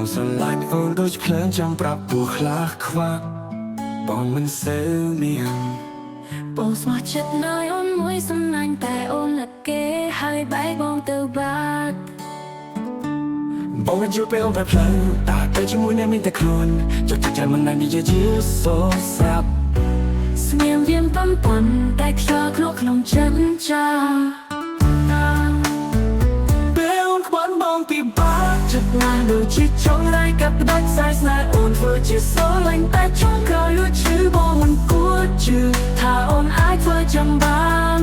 បងស្រឡាញ់អូនដូចភ្លើងចង់ប្រាប់ពូខ្លះខ្វាក់បងមិនសូវមានបងស្មោះចិត្តណាយអូនមួយសំណាញ់តែអូនលកគេហើយបែកបងទៅបាត់បងអាចយល់ពេលអូនប្រភ្លើងតែទៅជាមួយអ្នកមានតែខ្លួនចុចចិត្តមិនណាននិយាយជាសោស្រាប់ស្ងៀមវាមបំពន់តែខ្យល់ក្នុងចិត្តចាពេលអូនខ្វាន់បងពីបាក់ចិត្តណាដូចជាចង់រៃកាប់ផ្ដាច់ខ្សែស្នេហ៍អូនធ្វើជាស្រឡាញ់តែចង់ក្រោយលួចឈឺបងមិនគួរជឿថាអូនអាចធ្វើចាំបាន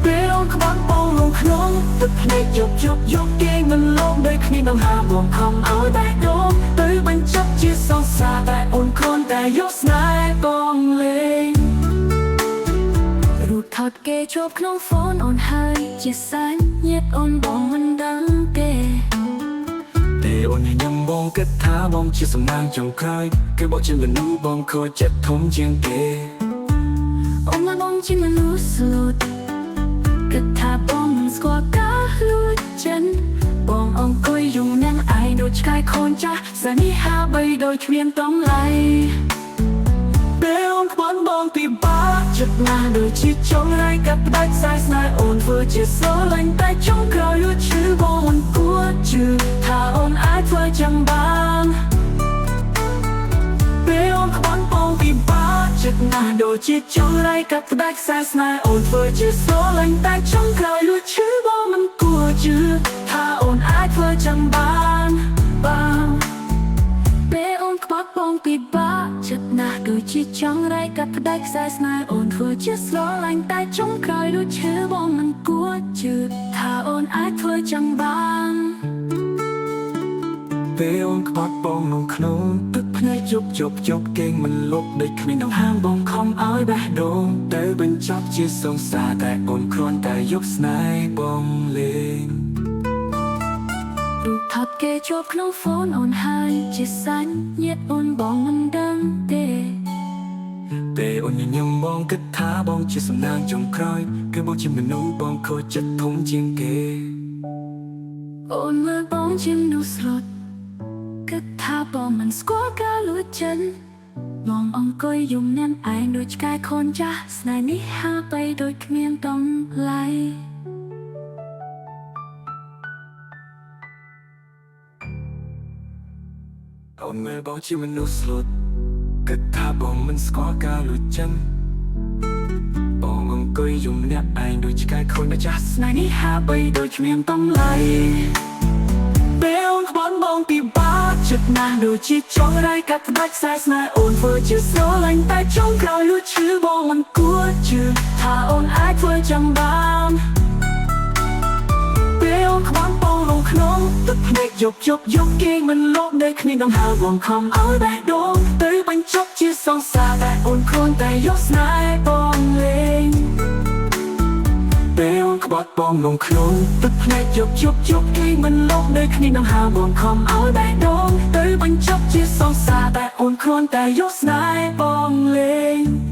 ពេលអូនខ្វាន់បងលងក្នុងទឹកភ្នែកយកគេមិនលងដោយគ្នាដង្ហើមបងខំឲ្យបែកដូងទៅបញ្ចប់ជាសង្សារតែអូនគ្រាន់តែយកស្នេហ៍បងលេងរូបថតគេជាប់ក្នុងហ្វូនអូនហើយជាសាច់ញាតិអូនបងមិនដឹងទេអូនញញឹមបងគិតថាបងជាសំណាងចុងក្រោយគឺបងជាមនុស្សបងខូចចិត្តធំជាងគេអូនមកបងជាមនុស្សស្លូតគិតថាបងមិនស្គាល់ការលួចចិនបងអង្គុយយំនាងឯងដូចឆ្កែខូនចាស់សនិហាបីដូចគ្មានតម្លៃពេលអូនខ្វាន់បងពីបាក់ចិត្តណាដូចជាចង់រៃកាប់ផ្ដាច់ខ្សែស្នេហ៍អូនធ្វើជាស្រឡាញ់តែចង់ក្រោយលួចឈឺបងមិនគួរជឿថាអូនអាចធ្វើចាំបានពេលអូនខ្វាន់បងពីបាក់ចិត្តណាដូចជាចង់រៃកាប់ផ្ដាច់ខ្សែស្នេហ៍អូនធ្វើជាស្រឡាញ់តែចង់ក្រោយលួចឈឺបងមិនគួរជឿថាអូនអាចធ្វើចាំបានពេលអូនខ្វាត់បងពីបាក់ចិត្តណាស់ដូចជាចង់រៃកាត់ផ្ដាច់ខ្សែស្នេហ៍អូនធ្វើជាស្រឡាញ់តែចង់ក្រោយលួចឈឺបងមិនគួរជឿថាអូនអាចធ្វើចាំបានពេលអូនខ្វាត់បងក្នុងក្នុងទឹកភ្នែកជប់គេងមិនលុបដូចគ្មានដង្ហើមបងខំឲ្យបេះដូងទៅបញ្ចប់ជាសង្សារតែអូនគ្រាន់តែយកស្នេហ៍បងលេងរូបថតគេជាប់ក្នុងហ្វូនអូនហើយជាសាច់ញាតិអូនបងមិនដឹងទេពេលអូនញញឹមបងគិតថាបងជាសំណាងចុងក្រោយគឺបងជាមនុស្សបងខូចចិត្តធំជាងគេអូនមើលបងជាមនុស្សស្លូតគិតថាបងមិនស្គាល់ការលួចចិនបងអង្គុយយំនាងឯងដូចឆ្កែខូនចាស់ស្នេហ៍នេះហាបីដូចគ្មានតម្លៃអូនមើលបងជាមនុស្សស្លូតគិតថាបងមិនស្គាល់ការលួចចិនបងអង្គុយយំនាងឯងដូចឆ្កែខូនចាស់ស្នេហ៍នេះហាបីដូចគ្មានតម្លៃពេលអូនខ្វាន់បងពីបាក់ចិត្តណាស់ដូចជាចង់រៃកាត់ផ្ដាច់ខ្សែស្នេហ៍អូនធ្វើជាស្រឡាញ់តែចង់ក្រោយលួចឈឺបងមិនគួរជឿថាអូនអាចធ្វើចាំបានពេលអូនខ្វាន់បងលងក្នុងទឹកភ្នែកយកគេងមិនលបដូចគ្នាដង្ហើមបងខំឲ្យបេះដូងទៅបញ្ចប់ជាសង្សារតែអូនគ្រាន់តែយកស្នេហ៍បងលេងពេលអូនខ្វាត់បងលងក្នុងទឹកភ្នែកយកគេងមិនលបដូចគ្នាដង្ហើមបងខំឲ្យបេះដូងទៅបញ្ចប់ជាសង្សារតែអូនគ្រាន់តែយកស្នេហ៍បងលេង